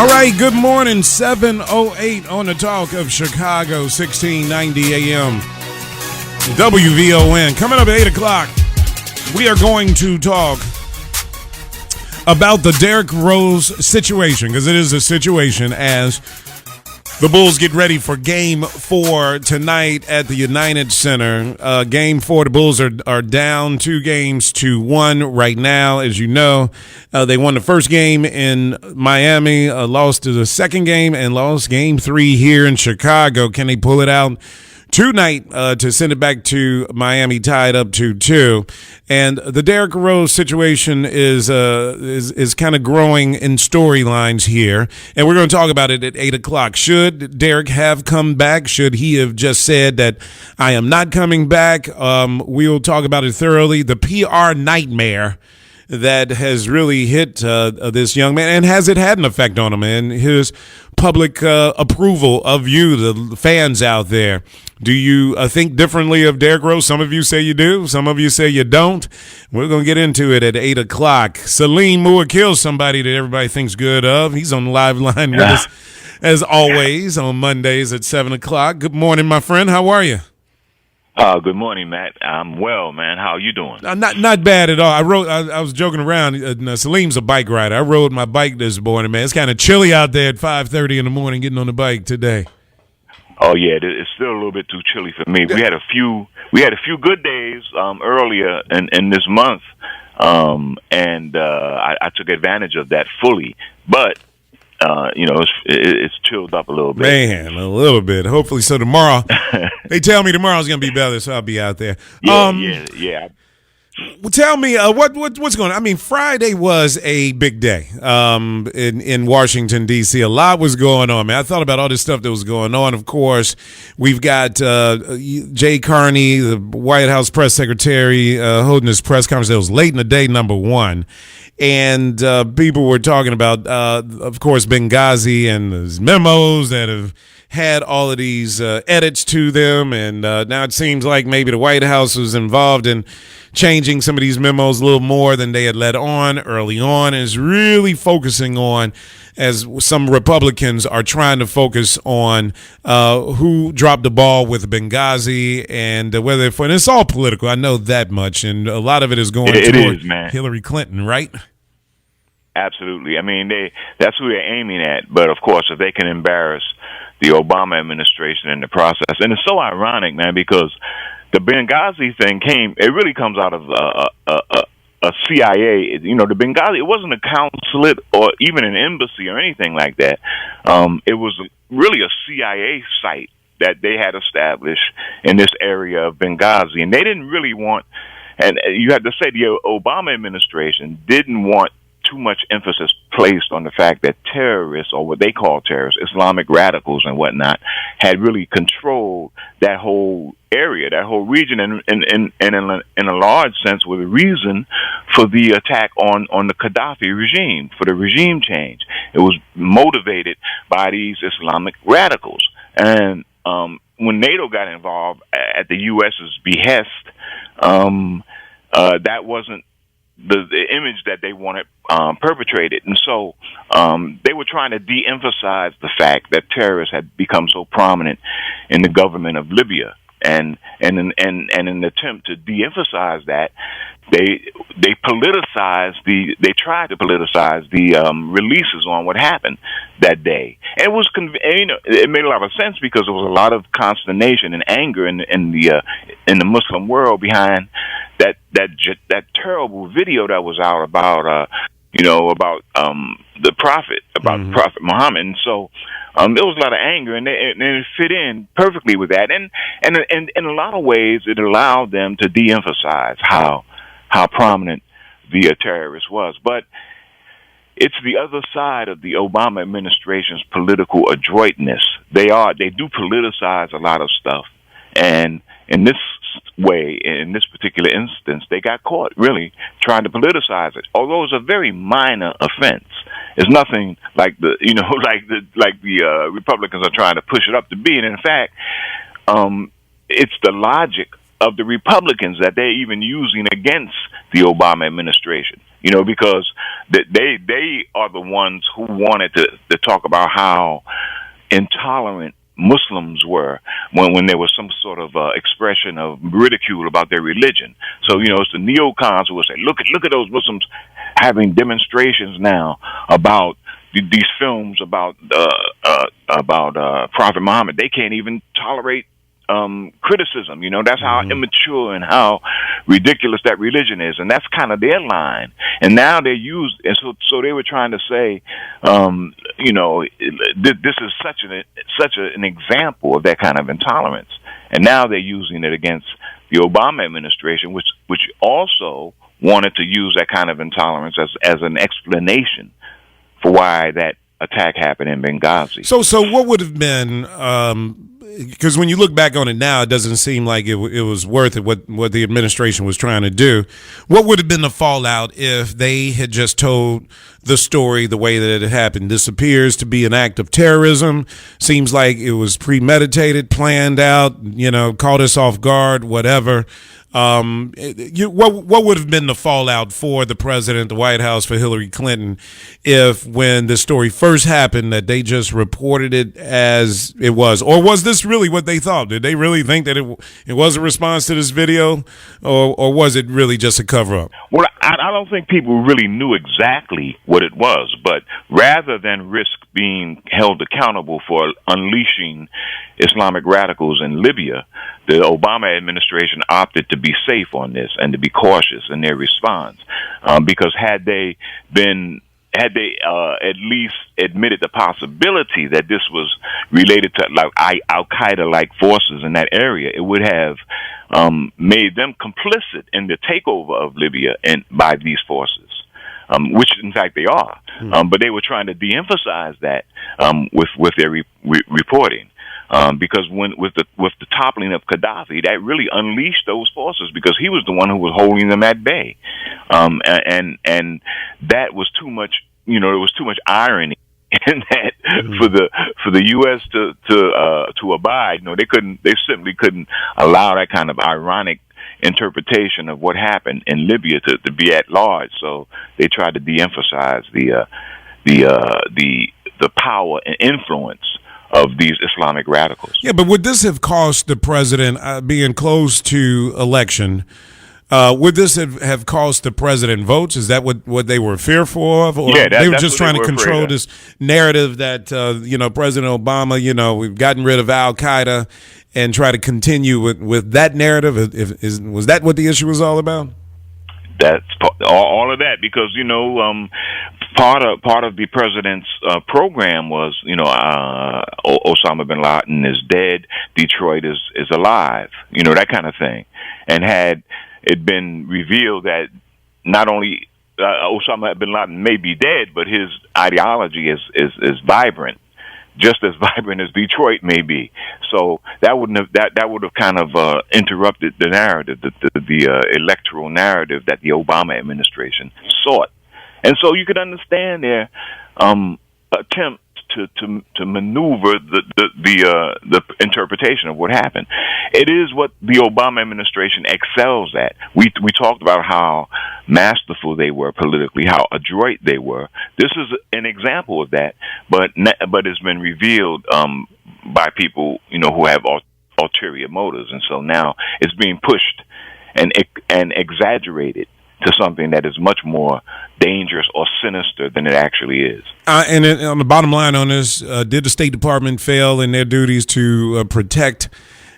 All right, good morning, 7:08 on the Talk of Chicago, 1690 AM, WVON. Coming up at 8 o'clock, we are going to talk about the Derrick Rose situation, because it is a situation as the Bulls get ready for Game 4 tonight at the United Center. Game 4, the Bulls are down 2-1 right now, as you know. They won the first game in Miami, lost to the second game, and lost Game 3 here in Chicago. Can they pull it out tonight to send it back to Miami, tied up 2-2? And the Derrick Rose situation is kind of growing in storylines here, and we're going to talk about it at 8 o'clock. Should Derrick have come back? Should he have just said that I am not coming back? We will talk about it thoroughly. The PR nightmare that has really hit this young man, and has it had an effect on him and his public approval of you, the fans out there? Do you think differently of Derrick Rose? Some of you say you do. Some of you say you don't. We're going to get into it at 8 o'clock. Salim MuWakkil, somebody that everybody thinks good of. He's on the live line with us, as always, on Mondays at 7 o'clock. Good morning, my friend. How are you? Good morning, Matt. I'm well, man. How are you doing? Not bad at all. I was joking around. Salim's a bike rider. I rode my bike this morning, man. It's kind of chilly out there at 5:30 in the morning getting on the bike today. Oh yeah, it's still a little bit too chilly for me. We had a few good days earlier in this month, and I took advantage of that fully. But it's chilled up a little bit. Man, a little bit. Hopefully, so tomorrow. They tell me tomorrow's gonna be better, so I'll be out there. Yeah. Well, tell me what's going on. I mean, Friday was a big day in Washington, D.C. A lot was going on, man. I thought about all this stuff that was going on. Of course, we've got Jay Carney, the White House press secretary, holding his press conference. It was late in the day, number one. And people were talking about, of course, Benghazi and his memos that have had all of these edits to them. And now it seems like maybe the White House was involved in changing some of these memos a little more than they had let on early on, and is really focusing on, as some Republicans are trying to focus on who dropped the ball with Benghazi and whether and it's all political. I know that much, and a lot of it is going toward Hillary Clinton, right? Absolutely. I mean, that's who they're aiming at. But of course, if they can embarrass the Obama administration in the process, and it's so ironic, man, because the Benghazi thing it really comes out of a CIA. You know, the Benghazi, it wasn't a consulate or even an embassy or anything like that. It was really a CIA site that they had established in this area of Benghazi. And they didn't really want, and you have to say the Obama administration didn't want too much emphasis placed on the fact that terrorists, or what they call terrorists, Islamic radicals and whatnot, had really controlled that whole area, that whole region, and in a large sense were the reason for the attack on the Gaddafi regime, for the regime change. It was motivated by these Islamic radicals. And when NATO got involved at the U.S.'s behest, that wasn't the image that they wanted perpetrated. And so they were trying to de-emphasize the fact that terrorists had become so prominent in the government of Libya. And in an attempt to de-emphasize that, they tried to politicize the releases on what happened that day. And it was it made a lot of sense because there was a lot of consternation and anger in the Muslim world behind that terrible video that was out about the prophet, Prophet Muhammad. And so there was a lot of anger, and it fit in perfectly with that. And in a lot of ways, it allowed them to de-emphasize how prominent the terrorist was. But it's the other side of the Obama administration's political adroitness. They do politicize a lot of stuff, and in this way, in this particular instance, they got caught really trying to politicize it. Although it's a very minor offense, it's nothing like the Republicans are trying to push it up to be. And in fact, it's the logic of the Republicans that they're even using against the Obama administration. because they are the ones who wanted to talk about how intolerant Muslims were when there was some sort of expression of ridicule about their religion. So it's the neocons who would say, look at those Muslims having demonstrations now about these films about Prophet Muhammad. They can't even tolerate criticism. That's how immature and how ridiculous that religion is, and that's kind of their line. And now they use, and so they were trying to say, this is such an example of that kind of intolerance, and now they're using it against the Obama administration, which also wanted to use that kind of intolerance as an explanation for why that attack happened in Benghazi. So what would have been, because when you look back on it now, it doesn't seem like it was worth it, what the administration was trying to do. What would have been the fallout if they had just told the story the way that it happened? This appears to be an act of terrorism. Seems like it was premeditated, planned out, caught us off guard, whatever. What would have been the fallout for the president, the White House, for Hillary Clinton, if when the story first happened that they just reported it as it was? Or was this really what they thought? Did they really think that it was a response to this video, or was it really just a cover-up? Well, I don't think people really knew exactly what it was, but rather than risk being held accountable for unleashing Islamic radicals in Libya, the Obama administration opted to be safe on this and to be cautious in their response, because had they at least admitted the possibility that this was related to like Al-Qaeda-like forces in that area, it would have made them complicit in the takeover of Libya and by these forces, which in fact they are. But they were trying to de-emphasize that with their reporting. Because with the toppling of Gaddafi, that really unleashed those forces, because he was the one who was holding them at bay, and that was too much. There was too much irony in that for the U.S. to abide. They simply couldn't allow that kind of ironic interpretation of what happened in Libya to be at large. So they tried to de-emphasize the power and influence of these Islamic radicals. Yeah, but would this have cost the president, being close to election, would this have cost the president votes? Is that what they were fearful of? Or they were just trying to control this narrative that, President Obama, we've gotten rid of Al-Qaeda, and try to continue with that narrative? Was that what the issue was all about? That's all of that, because part of the president's program was Osama bin Laden is dead, Detroit is alive, that kind of thing. And had it been revealed that not only Osama bin Laden may be dead, but his ideology is vibrant, just as vibrant as Detroit may be. So that would have kind of interrupted the narrative, the electoral narrative that the Obama administration sought. And so you could understand their attempt to maneuver the interpretation of what happened. It is what the Obama administration excels at. We talked about how masterful they were politically, how adroit they were. This is an example of that, but it's been revealed by people who have ulterior motives, and so now it's being pushed and exaggerated to something that is much more dangerous or sinister than it actually is. And on the bottom line on this, did the State Department fail in their duties to protect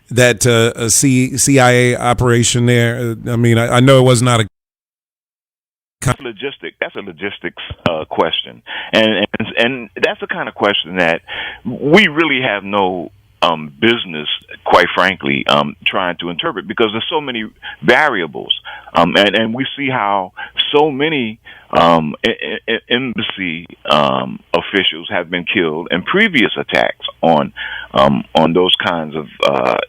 that CIA operation there? I mean, I know it was not a That's a logistics question, and that's the kind of question that we really have no business, quite frankly, trying to interpret, because there's so many variables, and we see how so many embassy officials have been killed in previous attacks on those kinds of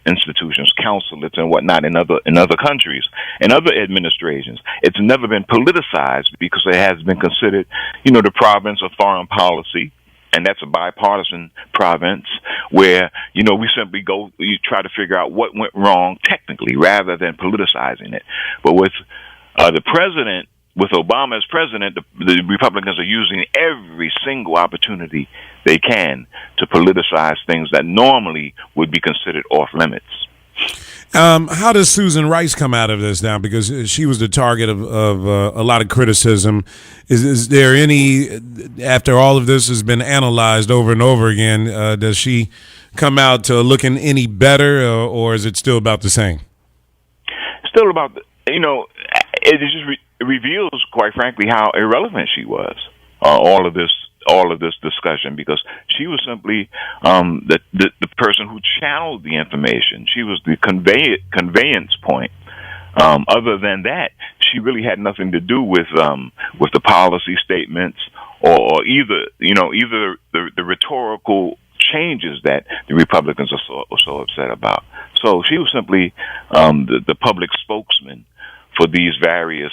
institutions, consulates and whatnot in other countries and other administrations. It's never been politicized because it has been considered, the province of foreign policy. And that's a bipartisan province where, we simply you try to figure out what went wrong technically rather than politicizing it. But with the president with Obama as president, the Republicans are using every single opportunity they can to politicize things that normally would be considered off limits. How does Susan Rice come out of this now? Because she was the target of a lot of criticism. Is there any, after all of this has been analyzed over and over again, does she come out to looking any better, or is it still about the same? Still about, it just reveals, quite frankly, how irrelevant she was. All of this discussion, because she was simply the person who channeled the information. She was the conveyance point. Other than that, she really had nothing to do with the policy statements or either the rhetorical changes that the Republicans are so upset about. So she was simply the public spokesman for these various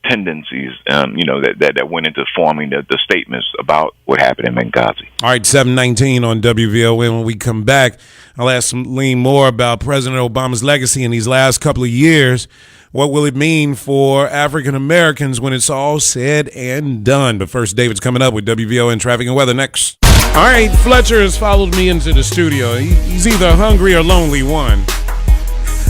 tendencies, that went into forming the statements about what happened in Benghazi. All right, 7:19 on WVON. When we come back, I'll ask Salim more about President Obama's legacy in these last couple of years. What will it mean for African Americans when it's all said and done? But first, David's coming up with WVON traffic and weather next. All right, Fletcher has followed me into the studio. He's either hungry or lonely, one.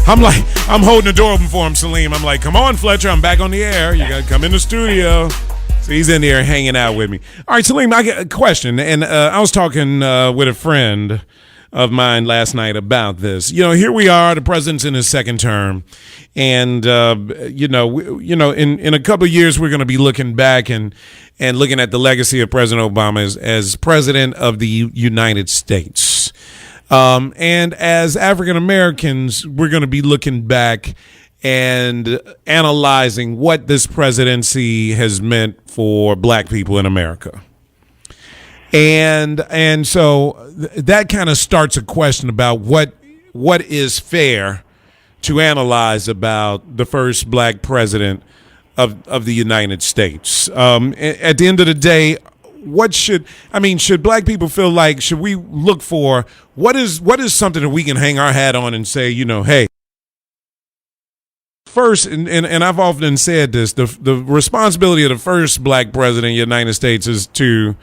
I'm holding the door open for him, Salim. I'm like, come on, Fletcher, I'm back on the air. You got to come in the studio. So he's in there hanging out with me. All right, Salim, I got a question. And I was talking with a friend of mine last night about this. Here we are, the president's in his second term. And, in a couple of years, we're going to be looking back and looking at the legacy of President Obama as president of the United States. And as African Americans, we're going to be looking back and analyzing what this presidency has meant for black people in America. And so that kind of starts a question about what is fair to analyze about the first black president of the United States. At the end of the day, should black people feel like, should we look for what is something that we can hang our hat on and say, hey, first, and I've often said this, the responsibility of the first black president of the United States is to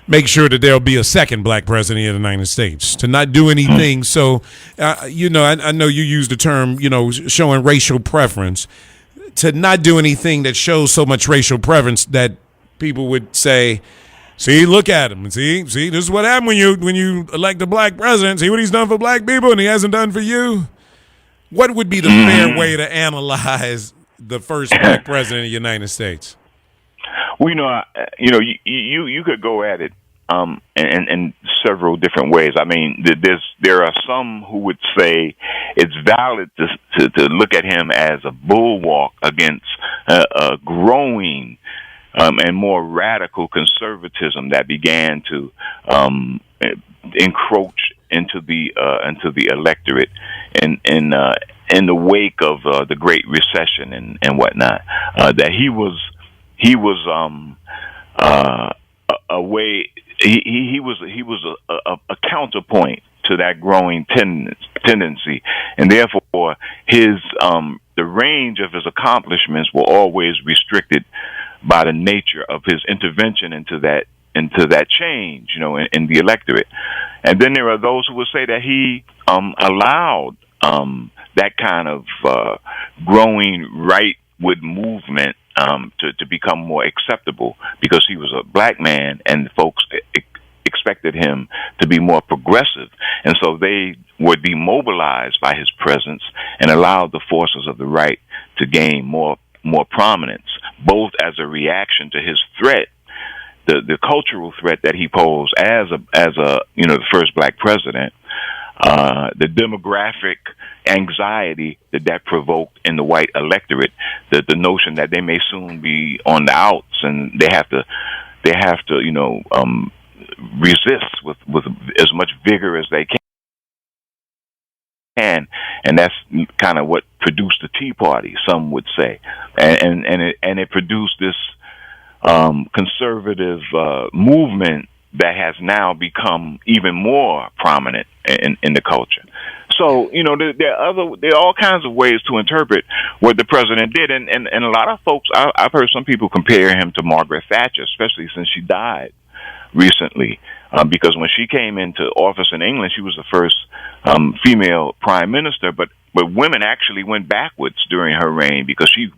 make sure that there'll be a second black president of the United States, to not do anything. So, I know you use the term, showing racial preference, to not do anything that shows so much racial preference that people would say, see, look at him. See, this is what happened when you elect a black president. See what he's done for black people and he hasn't done for you. What would be the fair way to analyze the first black president of the United States? Well, you could go at it in several different ways. I mean, there are some who would say it's valid to look at him as a bulwark against a growing and more radical conservatism that began to encroach into the electorate in the wake of the Great Recession and whatnot. That he was a way. He was a counterpoint to that growing tendency, and therefore the range of his accomplishments were always restricted by the nature of his intervention into that change, in the electorate. And then there are those who would say that he allowed that kind of growing rightward movement to become more acceptable because he was a black man and folks expected him to be more progressive. And so they were demobilized by his presence and allowed the forces of the right to gain more prominence, both as a reaction to his threat, the cultural threat that he posed as the first black president, the demographic anxiety that provoked in the white electorate, the notion that they may soon be on the outs and they have to resist with as much vigor as they can. And that's kind of what produced the Tea Party, some would say, and it produced this conservative movement that has now become even more prominent in the culture. So, there are all kinds of ways to interpret what the president did, and a lot of folks, I've heard some people compare him to Margaret Thatcher, especially since she died recently, because when she came into office in England, she was the first female prime minister, but women actually went backwards during her reign because she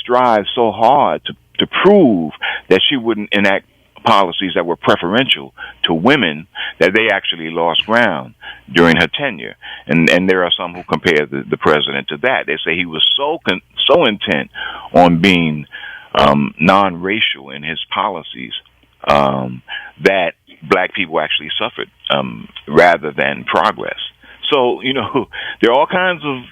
strived so hard to prove that she wouldn't enact policies that were preferential to women, that they actually lost ground during her tenure. And there are some who compare the president to that. They say he was so intent on being non-racial in his policies that black people actually suffered rather than progress. So, there are all kinds of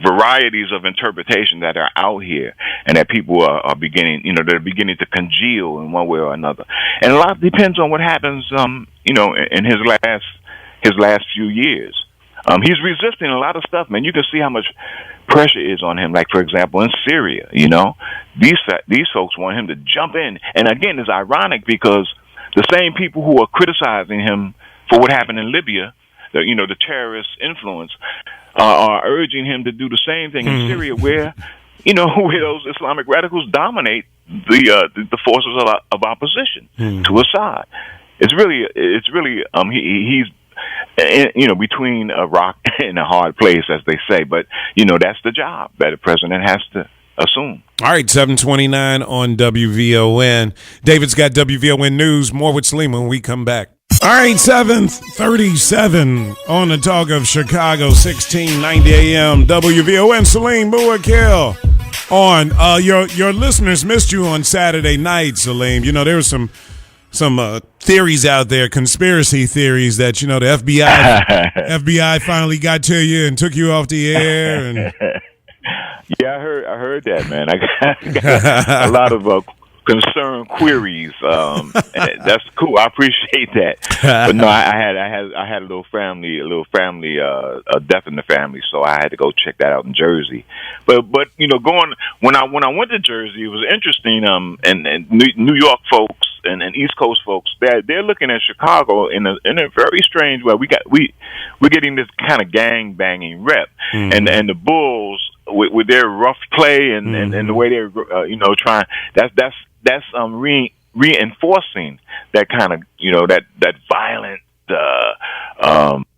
varieties of interpretation that are out here, and that people are beginning, they're beginning to congeal in one way or another. And a lot depends on what happens, in his last few years. He's resisting a lot of stuff, man. You can see how much pressure is on him. Like, for example, in Syria, these folks want him to jump in. And again, it's ironic because the same people who are criticizing him for what happened in Libya, the terrorist influence, are urging him to do the same thing in Syria, where those Islamic radicals dominate the forces of opposition to Assad. It's really he's between a rock and a hard place, as they say. But that's the job that a president has to assume. All right, 7:29 on WVON. David's got WVON News. More with Salim when we come back. All right, 7:37 on the Talk of Chicago, 1690 AM, WVON. Salim MuWakkil on. Your listeners missed you on Saturday night, Salim. There was some theories out there, conspiracy theories that the FBI finally got to you and took you off the air. And yeah, I heard that, man. I got a lot of concerned queries. That's cool. I appreciate that. But no, I had a little family death in the family, so I had to go check that out in Jersey. But when I went to Jersey, it was interesting. And New York folks and East Coast folks, they're looking at Chicago in a very strange way. We're getting this kind of gang banging rep, and the Bulls with their rough play and the way they're trying. That's reinforcing that kind of that violent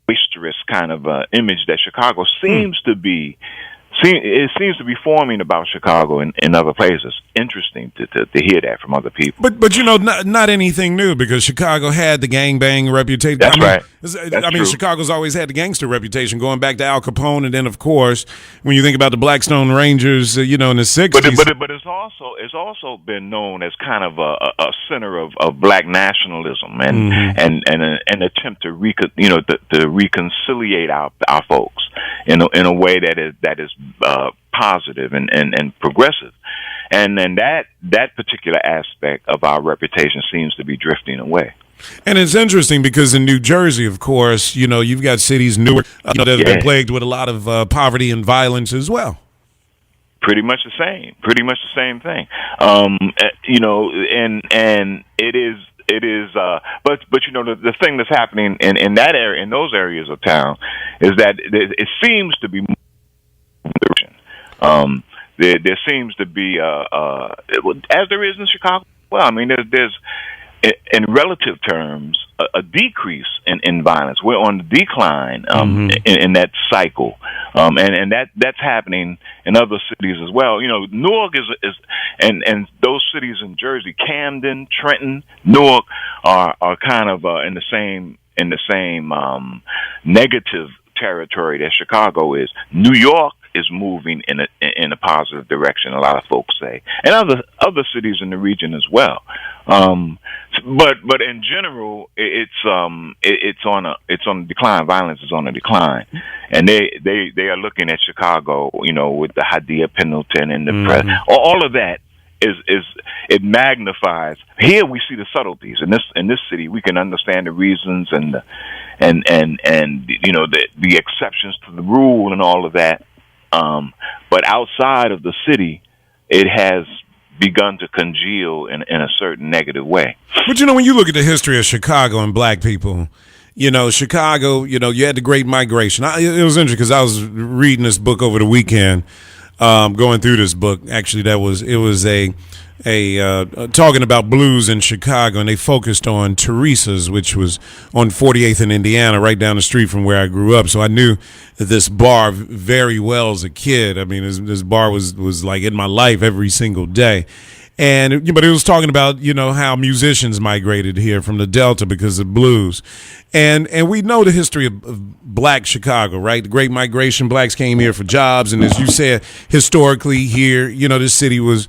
boisterous kind of image that Chicago seems to be forming about Chicago in other places. Interesting to hear that from other people. But not anything new, because Chicago had the gangbang reputation. That's right. I mean, Chicago's always had the gangster reputation, going back to Al Capone, and then of course when you think about the Blackstone Rangers, in the 60s. But it's also been known as kind of a center of black nationalism and an attempt to reconciliate our folks in a way that is positive and progressive. And then that particular aspect of our reputation seems to be drifting away. And it's interesting because in New Jersey, of course, you've got cities, Newark, that have been plagued with a lot of poverty and violence as well. Pretty much the same thing. And it is, but the thing that's happening in that area, in those areas of town, is that it seems to be there seems to be as there is in Chicago. Well, I mean, there's in relative terms a decrease in violence. We're on the decline in that cycle, and that's happening in other cities as well. Newark is and those cities in Jersey, Camden, Trenton, Newark are kind of in the same negative territory that Chicago is. New York is moving in a positive direction, a lot of folks say, and other cities in the region as well. But in general, it's on a decline. Violence is on a decline, and they are looking at Chicago, with the Hadia Pendleton and the press. All of that is it magnifies. Here we see the subtleties in this city. We can understand the reasons and the exceptions to the rule and all of that. But outside of the city, it has begun to congeal in a certain negative way. But when you look at the history of Chicago and black people, Chicago, you had the Great Migration. It was interesting because I was reading this book over the weekend, going through this book. Actually, it was a talking about blues in Chicago, and they focused on Teresa's, which was on 48th in Indiana, right down the street from where I grew up. So I knew this bar very well as a kid. I mean, this bar was like in my life every single day. But it was talking about, how musicians migrated here from the Delta because of blues. And we know the history of black Chicago, right? The Great Migration, blacks came here for jobs. And as you said, historically here, this city was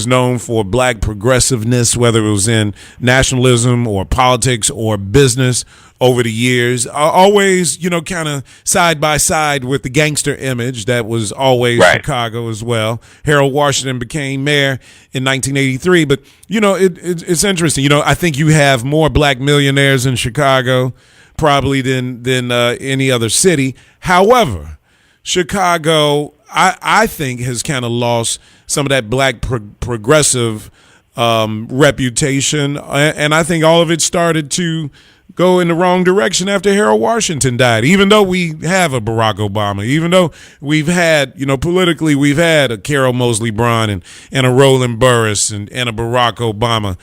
known for black progressiveness, whether it was in nationalism or politics or business over the years, always, kind of side by side with the gangster image that was always right. Chicago as well. Harold Washington became mayor in 1983. But, it's interesting. I think you have more black millionaires in Chicago probably than any other city. However, Chicago, I think, has kind of lost some of that black progressive reputation. And I think all of it started to go in the wrong direction after Harold Washington died. Even though we have a Barack Obama, even though we've had, politically, we've had a Carol Moseley Braun and a Roland Burris and a Barack Obama.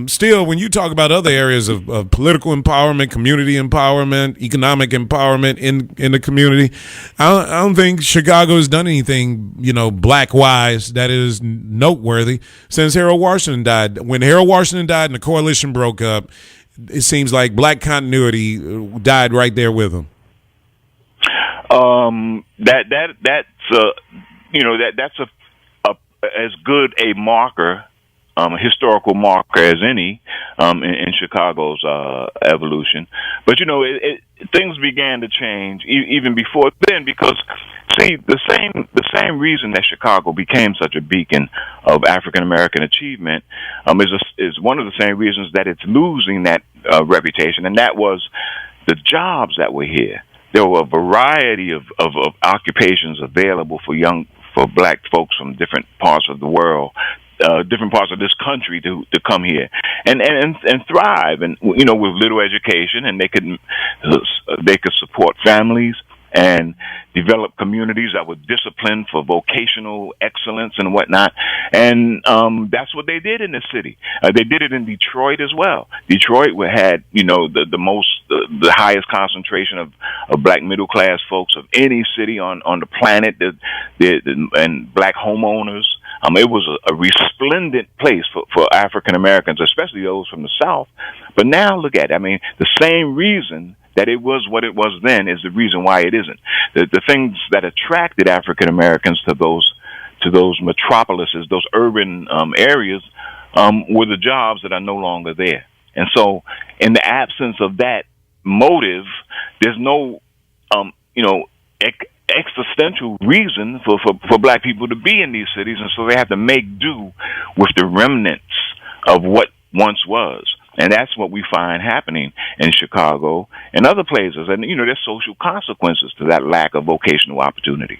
Still, when you talk about other areas of political empowerment, community empowerment, economic empowerment in the community, I don't think Chicago has done anything, black-wise that is noteworthy since Harold Washington died. When Harold Washington died and the coalition broke up, it seems like black continuity died right there with him. That's as good a marker, a historical marker as any in Chicago's evolution. But things began to change even before then, because the same reason that Chicago became such a beacon of African American achievement is one of the same reasons that it's losing that reputation, and that was the jobs that were here. There were a variety of occupations available for black folks from different parts of the world, different parts of this country to come here and thrive, and with little education, and they could support families and develop communities that were disciplined for vocational excellence and whatnot. And that's what they did in the city. They did it in Detroit as well. Detroit had, the highest concentration of black middle class folks of any city on the planet, and black homeowners. It was a resplendent place for African Americans, especially those from the South. But now look at it. I mean, the same reason that it was what it was then is the reason why it isn't. The things that attracted African Americans to those metropolises, those urban areas, were the jobs that are no longer there. And so, in the absence of that motive, there's no, existential reason for black people to be in these cities, and so they have to make do with the remnants of what once was. And that's what we find happening in Chicago and other places. And, there's social consequences to that lack of vocational opportunity.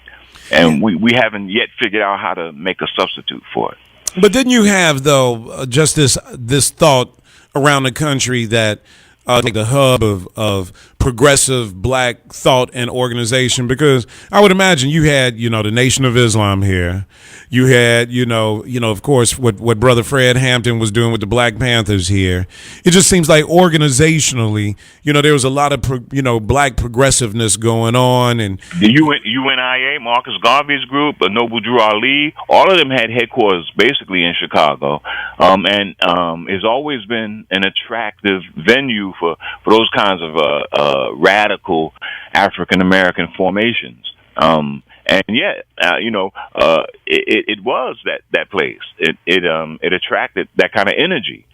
And we haven't yet figured out how to make a substitute for it. But didn't you have, though, just this thought around the country that like the hub of progressive black thought and organization? Because I would imagine you had, the Nation of Islam here. You had, of course, what Brother Fred Hampton was doing with the Black Panthers here. It just seems like organizationally, there was a lot of, black progressiveness going on. And the UNIA, Marcus Garvey's group, Noble Drew Ali, all of them had headquarters basically in Chicago. And it's always been an attractive venue for those kinds of radical African American formations. And yet, it was that place. It attracted that kind of energy.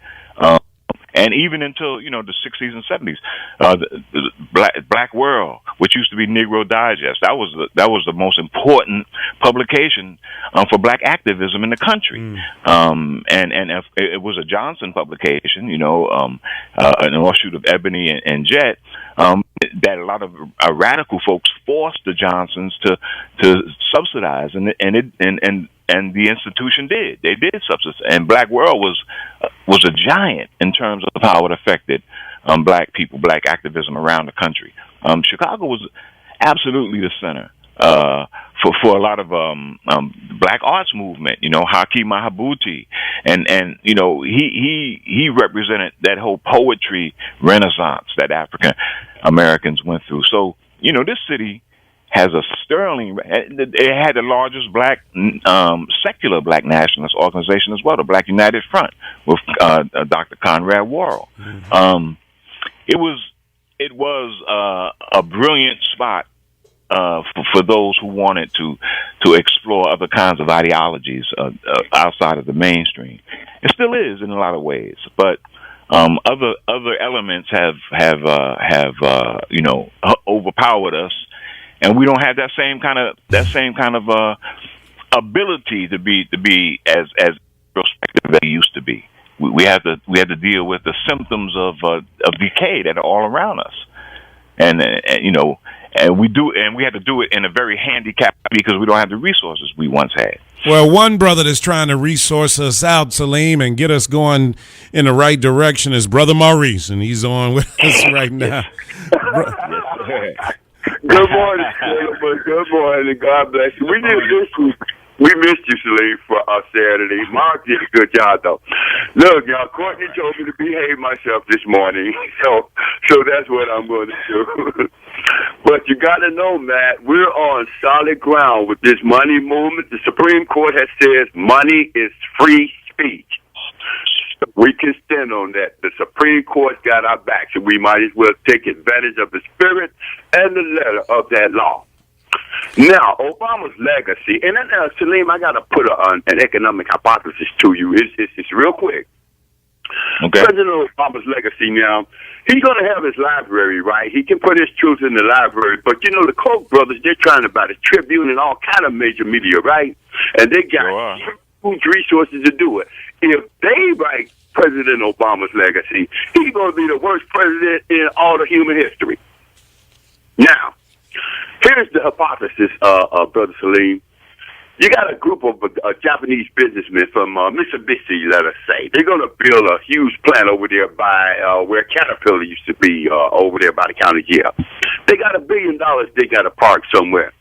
And even until, the 60s and 70s, the black world which used to be Negro Digest. That was the most important publication for black activism in the country. And if it was a Johnson publication, an offshoot of Ebony and Jet, that a lot of radical folks forced the Johnsons to subsidize, and the institution did. They did subsidize, and Black World was a giant in terms of how it affected black people, black activism around the country. Chicago was absolutely the center for a lot of black arts movement. Haki Mahabuti, and he represented that whole poetry renaissance that African Americans went through. So this city has a sterling. It had the largest black secular black nationalist organization as well, the Black United Front, with Dr. Conrad Worrell. It was a brilliant spot for those who wanted to explore other kinds of ideologies outside of the mainstream. It still is in a lot of ways, but other elements have overpowered us, and we don't have that same kind of ability to be as prospective as we used to be. We have to deal with the symptoms of decay that are all around us, and we have to do it in a very handicapped because we don't have the resources we once had. Well, one brother that's trying to resource us out, Salim, and get us going in the right direction is Brother Maurice, and he's on with us right now. Good morning, Salim. Good morning. God bless you. We missed you, Salim, for Saturday. Mark did a good job, though. Look, y'all, Courtney told me to behave myself this morning, so that's what I'm going to do. But you got to know, Matt, we're on solid ground with this money movement. The Supreme Court has said money is free speech. We can stand on that. The Supreme Court got our back, so we might as well take advantage of the spirit and the letter of that law. Now, Obama's legacy, and then, Salim, I got to put an economic hypothesis to you. It's real quick. Okay. President Obama's legacy now, he's going to have his library, right? He can put his truth in the library, but the Koch brothers, they're trying to buy the Tribune and all kind of major media, right? And they got huge resources to do it. If they write President Obama's legacy, he's going to be the worst president in all of human history. Now, here's the hypothesis, Brother Salim. You got a group of Japanese businessmen from Mitsubishi, let us say. They're going to build a huge plant over there by where Caterpillar used to be, over there by the county jail. They got $1 billion they got to park somewhere.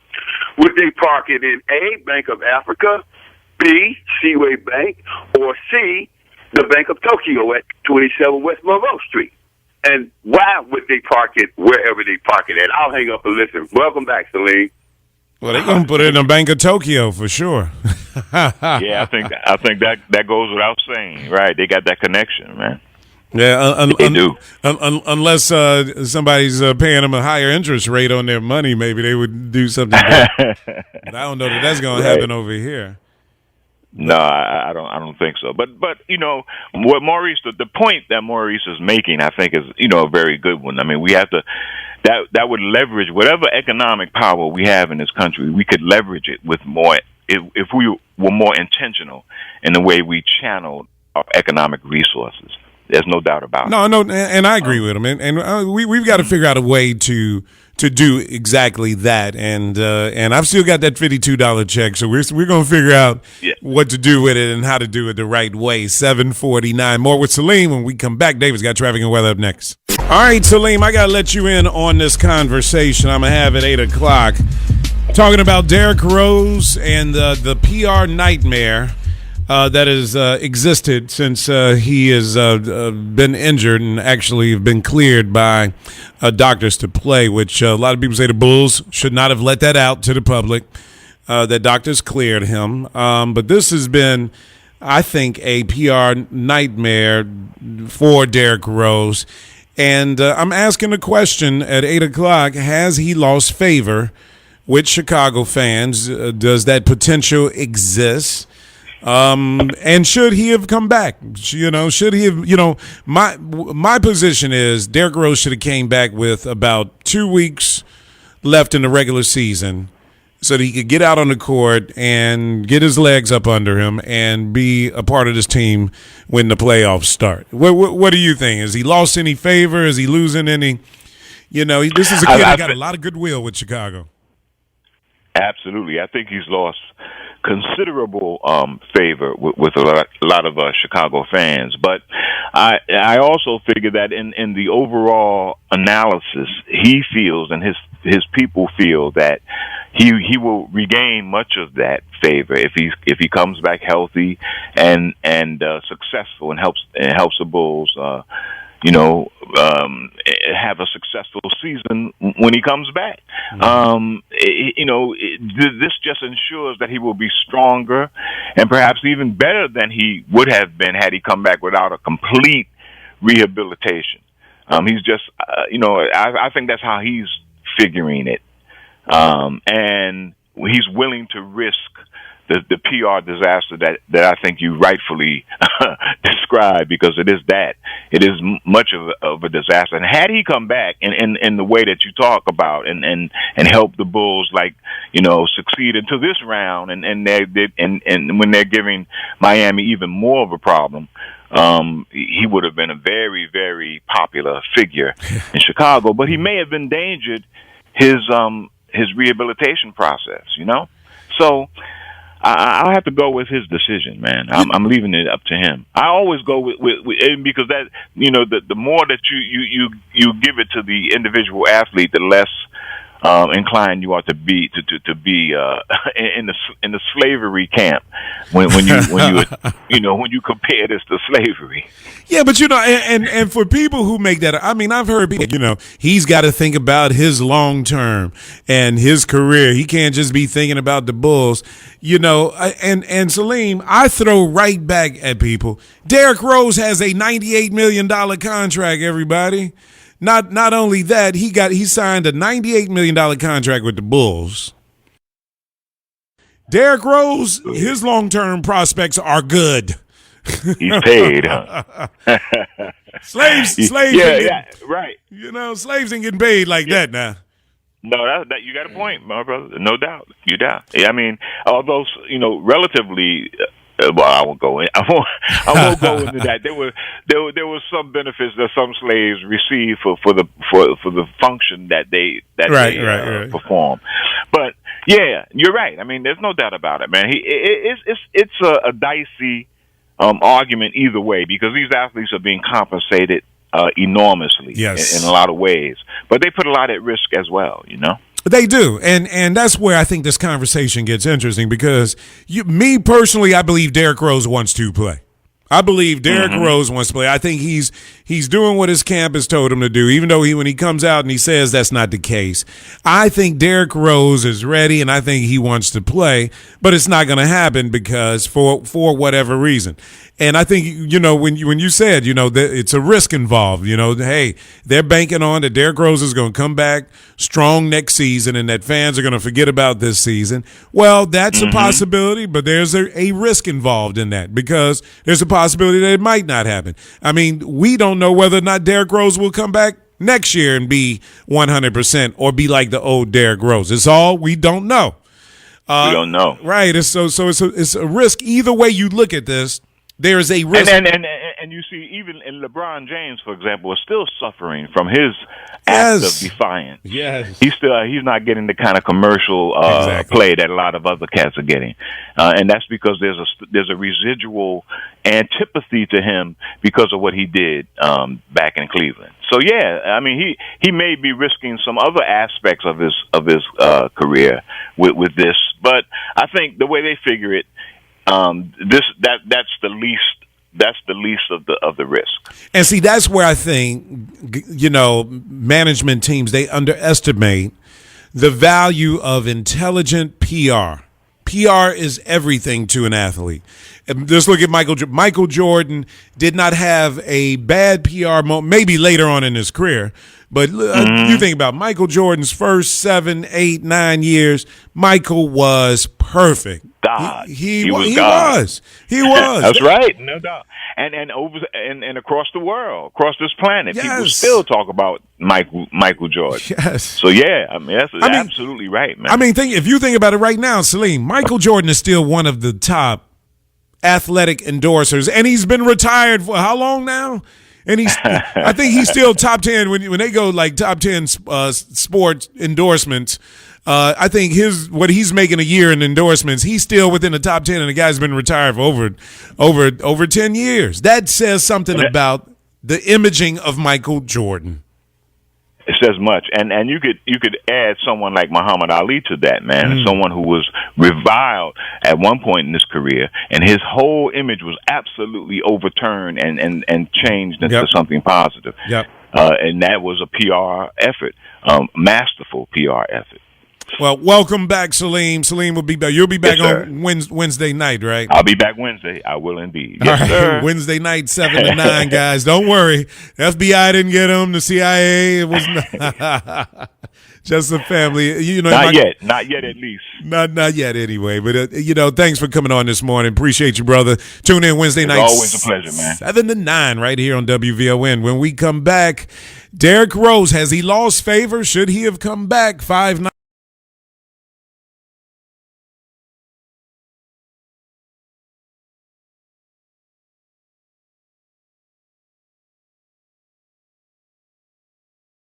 Would they park it in A, Bank of Africa, B, Seaway Bank, or C, the Bank of Tokyo at 27 West Monroe Street? And why would they park it wherever they park it at? I'll hang up and listen. Welcome back, Salim. Well, they're going to put it in the Bank of Tokyo for sure. Yeah, I think that goes without saying, right? They got that connection, man. Yeah, they do. Unless somebody's paying them a higher interest rate on their money, maybe they would do something. But I don't know that that's going to happen over here. No, I don't think so. But what Maurice, the point that Maurice is making, I think is a very good one. I mean, we have to that would leverage whatever economic power we have in this country. We could leverage it with more if we were more intentional in the way we channeled our economic resources. There's no doubt about it. No, and I agree with him. And we've got to figure out a way to do exactly that. And I've still got that $52 check, so we're going to figure out what to do with it and how to do it the right way. 7:49. More with Salim when we come back. David's got traffic and weather up next. All right, Salim, I got to let you in on this conversation I'm going to have at 8 o'clock. Talking about Derrick Rose and the PR nightmare that has existed since he has been injured and actually have been cleared by doctors to play, which a lot of people say the Bulls should not have let that out to the public, that doctors cleared him. But this has been, I think, a PR nightmare for Derrick Rose. And I'm asking the question at 8 o'clock, has he lost favor with Chicago fans? Does that potential exist? And should he have come back? Should he have, my position is Derrick Rose should have came back with about 2 weeks left in the regular season so that he could get out on the court and get his legs up under him and be a part of this team when the playoffs start? What do you think? Has he lost any favor? Is he losing any? This is a kid that got a lot of goodwill with Chicago. Absolutely. I think he's lost considerable favor with a lot of Chicago fans. But I also figure that in the overall analysis, he feels and his people feel that he will regain much of that favor if he comes back healthy and successful and helps the Bulls have a successful season when he comes back. This just ensures that he will be stronger and perhaps even better than he would have been had he come back without a complete rehabilitation. He's just, I think that's how he's figuring it. And he's willing to risk the PR disaster that I think you rightfully described, because it is that. It is much of a disaster. And had he come back in the way that you talk about and help the Bulls succeed into this round and when they're giving Miami even more of a problem, he would have been a very, very popular figure in Chicago. But he may have endangered his rehabilitation process, So I'll have to go with his decision, man. I'm leaving it up to him. I always go with because that the more that you give it to the individual athlete, the less inclined you are to be in the slavery camp when you compare this to slavery. Yeah, but and for people who make that, I mean, I've heard people, he's got to think about his long term and his career. He can't just be thinking about the Bulls, and Salim, I throw right back at people. Derrick Rose has a $98 million contract, everybody. Not only that, he signed a $98 million contract with the Bulls. Derrick Rose, his long-term prospects are good. He's paid, huh? Slaves. Yeah, right. Slaves ain't getting paid like that now. No, that you got a point, my brother. No doubt. You doubt. I mean, although relatively. Well, I won't go in. I won't go into that. There were some benefits that some slaves received for the function that they perform. But yeah, you're right. I mean, there's no doubt about it, man. It's a dicey argument either way, because these athletes are being compensated enormously in a lot of ways, but they put a lot at risk as well. They do, and that's where I think this conversation gets interesting, because me personally, I believe Derrick Rose wants to play. I believe Derrick Rose wants to play. I think he's doing what his camp has told him to do, even though when he comes out and he says that's not the case. I think Derrick Rose is ready, and I think he wants to play, but it's not going to happen because for whatever reason. And I think, when you said, that it's a risk involved, hey, they're banking on that Derrick Rose is going to come back strong next season and that fans are going to forget about this season. Well, that's a possibility, but there's a risk involved in that, because there's a possibility that it might not happen. I mean, we don't know whether or not Derrick Rose will come back next year and be 100% or be like the old Derrick Rose. It's all we don't know. We don't know. Right. It's a risk. Either way you look at this, there is a risk. And you see, even in LeBron James, for example, is still suffering from his act of defiance. Yes. He's not getting the kind of commercial play that a lot of other cats are getting. And that's because there's a residual antipathy to him because of what he did back in Cleveland. So yeah, I mean, he may be risking some other aspects of his career with this, but I think the way they figure it, that's the least of the risk. And see, that's where I think management teams, they underestimate the value of intelligent PR. PR is everything to an athlete. And just look at Michael Jordan did not have a bad PR moment, maybe later on in his career, But you think about Michael Jordan's first 7, 8, 9 years. Michael was perfect. God. He God. was. He was. That's right, no doubt. And over and across the world, across this planet, people still talk about Michael Jordan. Yes. So yeah, I mean that's absolutely right, man. I mean, if you think about it right now, Salim, Michael Jordan is still one of the top athletic endorsers, and he's been retired for how long now? And I think he's still top 10 when they go like top 10 sports endorsements. I think what he's making a year in endorsements, he's still within the top 10, and the guy's been retired for over 10 years. That says something about the imaging of Michael Jordan. It says much, and you could add someone like Muhammad Ali to that, man. Someone who was reviled at one point in his career, and his whole image was absolutely overturned and changed into something positive. Yep. And that was a PR effort, masterful PR effort. Well, welcome back, Salim. Salim will be back. You'll be back on Wednesday night, right? I'll be back Wednesday. I will indeed. Yes, all right. sir. Wednesday night, 7 to 9, guys. Don't worry. FBI didn't get him. The CIA, it was not. Just a family. You know, not yet at least. Not yet anyway. But, thanks for coming on this morning. Appreciate you, brother. Tune in Wednesday night. Always a pleasure, man. 7 to 9 right here on WVON. When we come back, Derrick Rose, has he lost favor? Should he have come back? 5-9.